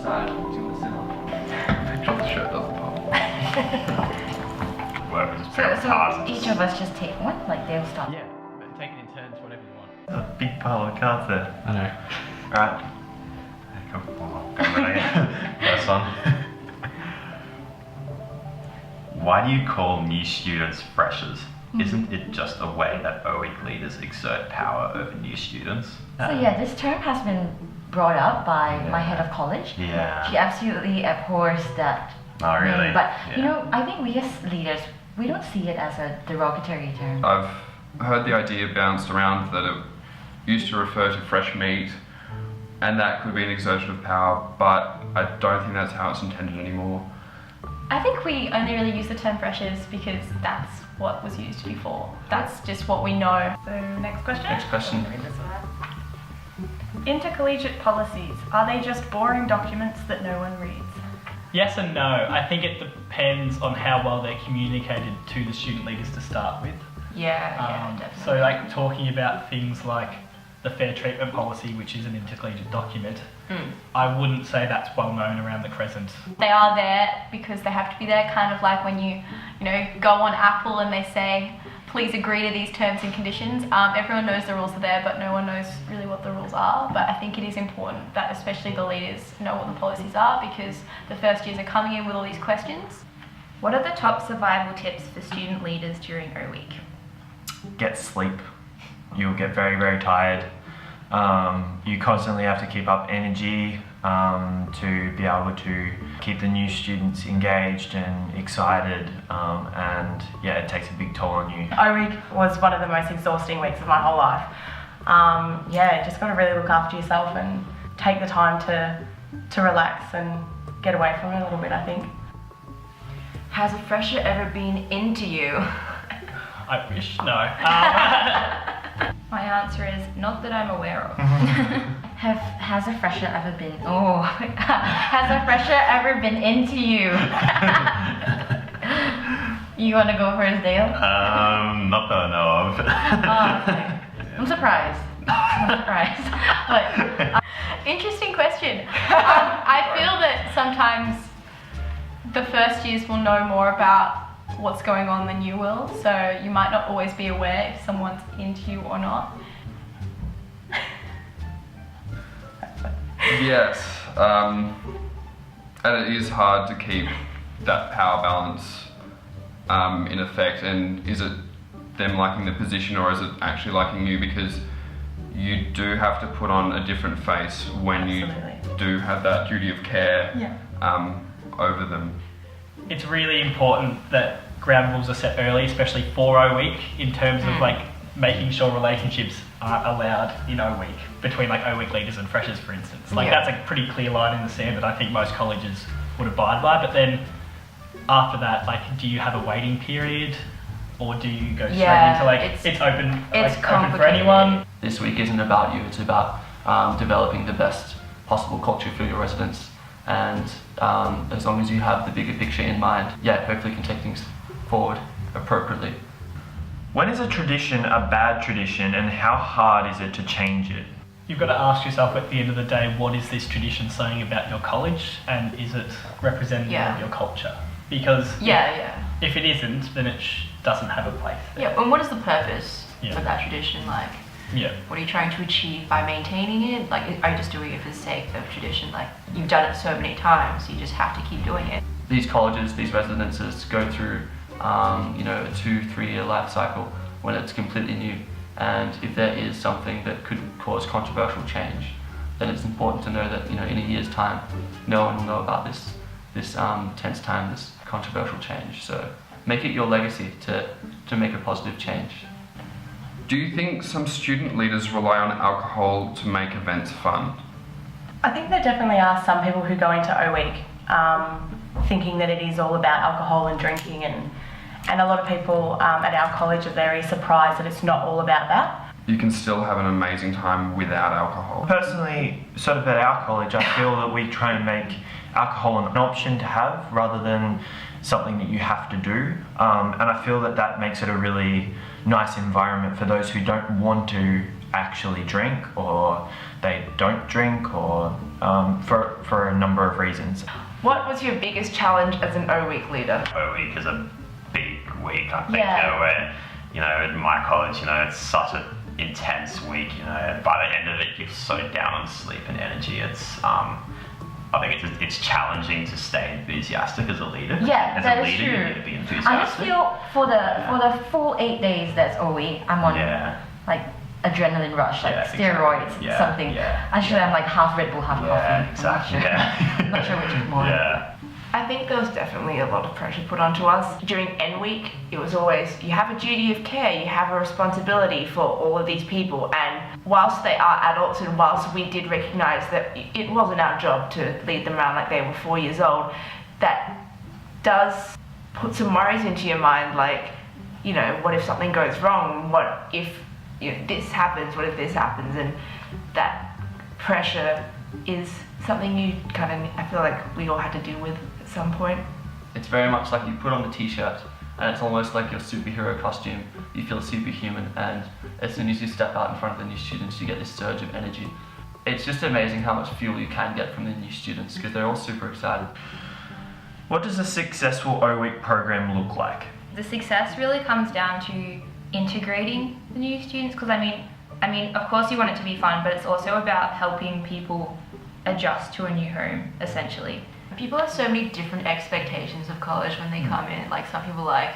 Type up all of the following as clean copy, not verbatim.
outside. Do you want to sit on? Drop the shirt, doesn't pop. Whatever, just pick up So cards. each of us just take one, like they'll start. Yeah, but take it in turns, whatever you want. There's a big pile of cards there. I know. Alright. Come on, go with it. First one. Why do you call new students freshers? Isn't it just a way that OWeek leaders exert power over new students? So yeah, this term has been brought up by my head of college. Yeah. She absolutely abhors that Oh, really? name. But you Yeah. know, I think we as leaders, we don't see it as a derogatory term. I've heard the idea bounced around that it used to refer to fresh meat, and that could be an exertion of power, but I don't think that's how it's intended anymore. I think we only really use the term freshers because that's what was used before. That's just what we know. So next question. Next question. Intercollegiate policies, are they just boring documents that no one reads? Yes and no. I think it depends on how well they're communicated to the student leaders to start with. Yeah, definitely. So like talking about things like the fair treatment policy, which is an intercollegiate document, I wouldn't say that's well known around the Crescent. They are there because they have to be there, kind of like when you go on Apple and they say, please agree to these terms and conditions. Everyone knows the rules are there, but no one knows really what the rules are. But I think it is important that especially the leaders know what the policies are, because the first years are coming in with all these questions. What are the top survival tips for student leaders during OWeek? Get sleep. You'll get very, very tired. You constantly have to keep up energy to be able to keep the new students engaged and excited, and yeah, it takes a big toll on you. OWeek was one of the most exhausting weeks of my whole life. Yeah, just got to really look after yourself and take the time to relax and get away from it a little bit, I think. Has a fresher ever been into you? I wish, no. My answer is not that I'm aware of. Has a fresher ever been? Oh, has a fresher ever been into you? You want to go first, Dale? Not that I know of. Oh, okay. I'm surprised. But interesting question. I feel that sometimes the first years will know more about what's going on than you will, so you might not always be aware if someone's into you or not. Yes, and it is hard to keep that power balance in effect. And is it them liking the position, or is it actually liking you? Because you do have to put on a different face when Absolutely. you do have that duty of care over them. It's really important that ground rules are set early, especially for OWeek, in terms of like making sure relationships aren't allowed in OWeek between like OWeek leaders and freshers, for instance. Like that's a pretty clear line in the sand that I think most colleges would abide by. But then after that, like, do you have a waiting period, or do you go straight into like it's open, open for anyone? This week isn't about you, it's about developing the best possible culture for your residents. And as long as you have the bigger picture in mind, hopefully you can take things forward appropriately. When is a tradition a bad tradition, and how hard is it to change it? You've got to ask yourself at the end of the day, what is this tradition saying about your college, and is it representative of your culture? Because if it isn't, then it doesn't have a place there. Yeah, and what is the purpose of that tradition? Like, what are you trying to achieve by maintaining it? Like, are you just doing it for the sake of tradition? Like, you've done it so many times, you just have to keep doing it. These colleges, these residences go through a 2-3 year life cycle when it's completely new. And if there is something that could cause controversial change, then it's important to know that in a year's time, no one will know about this tense time, this controversial change. So make it your legacy to make a positive change. Do you think some student leaders rely on alcohol to make events fun? I think there definitely are some people who go into OWeek thinking that it is all about alcohol and drinking, and a lot of people at our college are very surprised that it's not all about that. You can still have an amazing time without alcohol. Personally, sort of at our college, I feel that we try and make alcohol an option to have rather than something that you have to do. And I feel that makes it a really nice environment for those who don't want to actually drink or they don't drink, or for a number of reasons. What was your biggest challenge as an OWeek leader? OWeek is a big week, I think, where, in my college, it's such an intense week, by the end of it, you're so down on sleep and energy. I think it's challenging to stay enthusiastic as a leader. Yeah, that is true. You need to be enthusiastic. I just feel for the full 8 days that's OWeek, I'm on like adrenaline rush, like steroids, something. Yeah, Actually, I'm like half Red Bull, half coffee. Exactly. I'm not sure which is more. Yeah. I think there was definitely a lot of pressure put onto us. During N week, it was always, you have a duty of care, you have a responsibility for all of these people, and whilst they are adults and whilst we did recognise that it wasn't our job to lead them around like they were 4 years old, that does put some worries into your mind, like, what if something goes wrong? What if this happens? What if this happens? And that pressure is something you I feel like we all had to deal with at some point. It's very much like you put on the t-shirt and it's almost like your superhero costume. You feel superhuman, and as soon as you step out in front of the new students, you get this surge of energy. It's just amazing how much fuel you can get from the new students because they're all super excited. What does a successful OWeek program look like? The success really comes down to integrating the new students, because I mean, of course you want it to be fun, but it's also about helping people adjust to a new home, essentially. People have so many different expectations of college when they come in. Like, some people are like,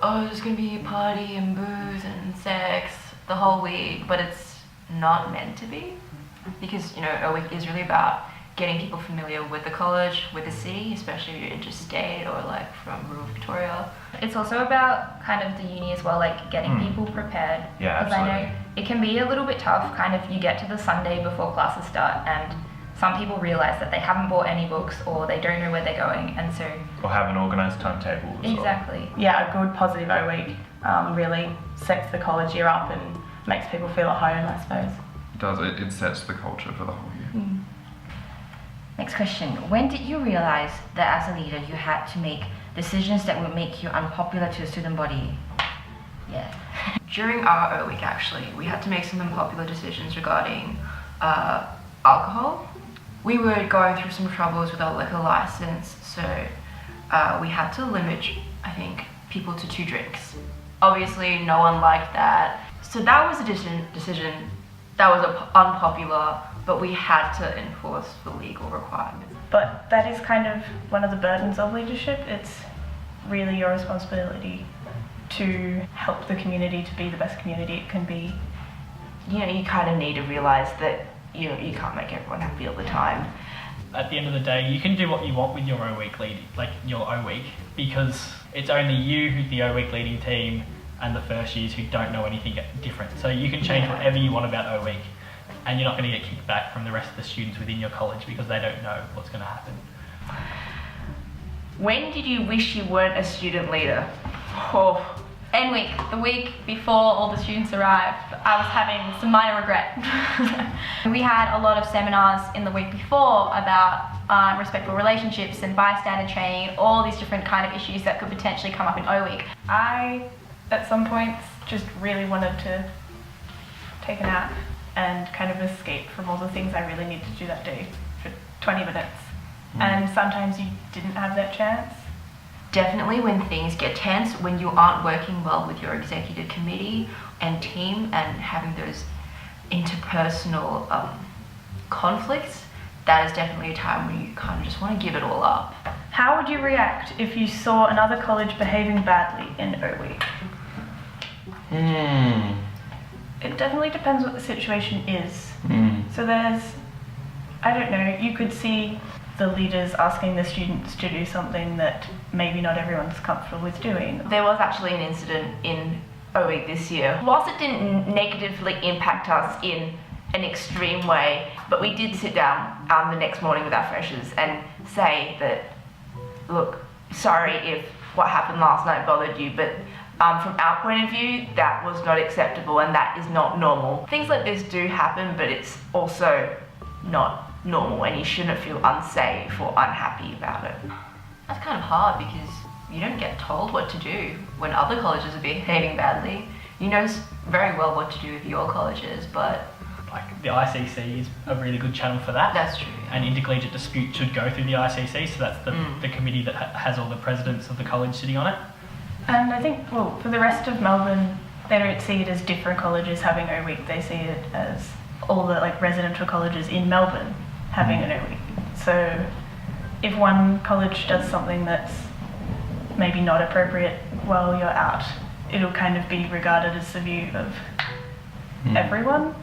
oh, there's gonna be a party and booze and sex the whole week, but it's not meant to be, because OWeek is really about getting people familiar with the college, with the city, especially if you're interstate or like from rural Victoria. It's also about kind of the uni as well, like getting people prepared. Yeah, because I know it can be a little bit tough, kind of you get to the Sunday before classes start and some people realise that they haven't bought any books or they don't know where they're going, and so... Or have an organised timetable as Exactly. well. Yeah, a good positive OWeek really sets the college year up and makes people feel at home, I suppose. It does. It sets the culture for the whole year. Next question. When did you realise that as a leader you had to make decisions that would make you unpopular to the student body? Yeah. During our OWeek, actually, we had to make some unpopular decisions regarding alcohol. We were going through some troubles with our liquor license, so we had to limit, I think, people to 2 drinks. Obviously, no one liked that. So that was a decision that was unpopular, but we had to enforce the legal requirement. But that is kind of one of the burdens of leadership. It's really your responsibility to help the community to be the best community it can be. You kind of need to realise that you can't make everyone happy all the time. At the end of the day, you can do what you want with your OWeek your OWeek, because it's only you who's the OWeek leading team and the first years who don't know anything different. So you can change whatever you want about OWeek, and you're not going to get kicked back from the rest of the students within your college because they don't know what's going to happen. When did you wish you weren't a student leader? N week, the week before all the students arrived, I was having some minor regret. We had a lot of seminars in the week before about respectful relationships and bystander training, all these different kind of issues that could potentially come up in OWeek. I, at some points, just really wanted to take a nap and kind of escape from all the things I really needed to do that day for 20 minutes. And sometimes you didn't have that chance. Definitely when things get tense, when you aren't working well with your executive committee and team and having those interpersonal conflicts, that is definitely a time when you kind of just want to give it all up. How would you react if you saw another college behaving badly in OWeek? It definitely depends what the situation is. So there's, I don't know, you could see the leaders asking the students to do something that maybe not everyone's comfortable with doing. There was actually an incident in OWeek this year. Whilst it didn't negatively impact us in an extreme way, but we did sit down the next morning with our freshers and say that, look, sorry if what happened last night bothered you, but from our point of view, that was not acceptable and that is not normal. Things like this do happen, but it's also not normal and you shouldn't feel unsafe or unhappy about it. That's kind of hard because you don't get told what to do when other colleges are behaving badly. He knows very well what to do with your colleges, but Like the ICC is a really good channel for that. that's true. And intercollegiate dispute should go through the ICC, so that's the committee that has all the presidents of the college sitting on it. And I think, well, for the rest of Melbourne, they don't see it as different colleges having OWeek. They see it as all the like residential colleges in Melbourne having an OWeek. So if one college does something that's maybe not appropriate while you're out, it'll kind of be regarded as the view of everyone.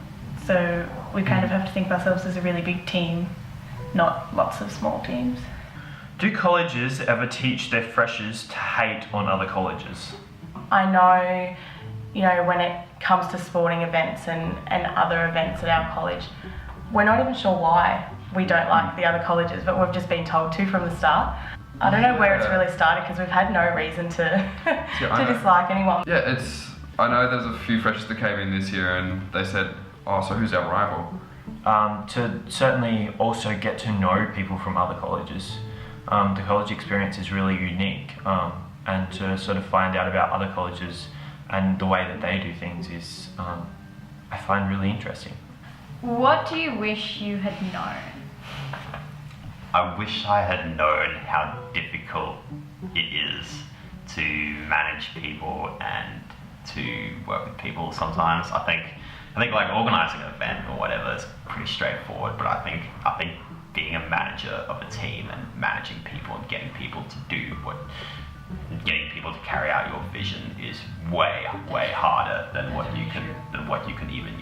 So we kind of have to think of ourselves as a really big team, not lots of small teams. Do colleges ever teach their freshers to hate on other colleges? I know, you know, when it comes to sporting events and other events at our college, we're not even sure why we don't like the other colleges, but we've just been told to from the start. I don't know where it's really started because we've had no reason to dislike anyone. Yeah, I know there's a few freshers that came in this year and they said, oh, so who's our rival? To certainly also get to know people from other colleges. The college experience is really unique, and to sort of find out about other colleges and the way that they do things is, I find really interesting. What do you wish you had known? I wish I had known how difficult it is to manage people and to work with people sometimes. I think like organising an event or whatever is pretty straightforward, but I think being a manager of a team and managing people and getting people to carry out your vision is way harder than what you can even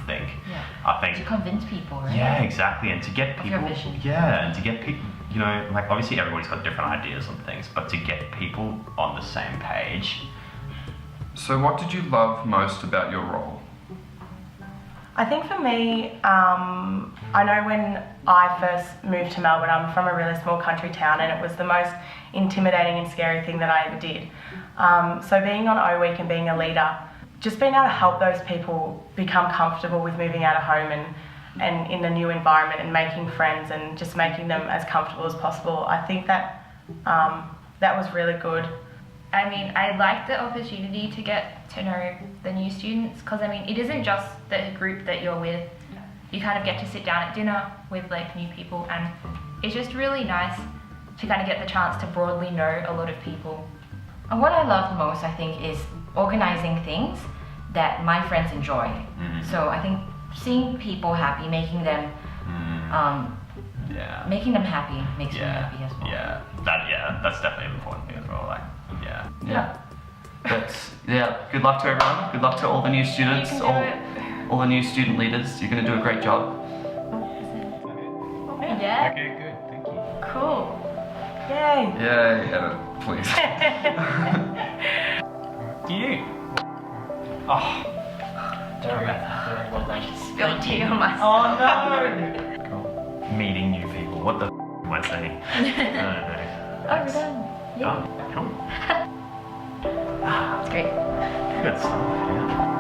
think. Yeah. I think To convince people, right? yeah, exactly, and to get Of your people, vision. yeah, and to get people, like obviously everybody's got different ideas on things, but to get people on the same page. So what did you love most about your role? I think for me, I know when I first moved to Melbourne, I'm from a really small country town, and it was the most intimidating and scary thing that I ever did. So being on OWeek and being a leader, just being able to help those people become comfortable with moving out of home and in the new environment and making friends and just making them as comfortable as possible, I think that that was really good. I mean, I like the opportunity to get to know the new students because, I mean, it isn't just the group that you're with. You kind of get to sit down at dinner with like new people, and it's just really nice to kind of get the chance to broadly know a lot of people. And what I love most, I think, is organizing things that my friends enjoy. So I think seeing people happy, making them making them happy makes me happy as well. That's definitely an important thing as well. Like, Good luck to everyone. Good luck to all the new students, all the new student leaders. You're going to do a great job. Yeah? Okay, good, thank you. Cool. Yay! Yay, edit, please. You. Oh. Don't remember. I just spilled tea on myself. Oh no! Meeting new people. What the am I saying? Oh, we're done. Yeah. cool. It's great. Good stuff. Yeah.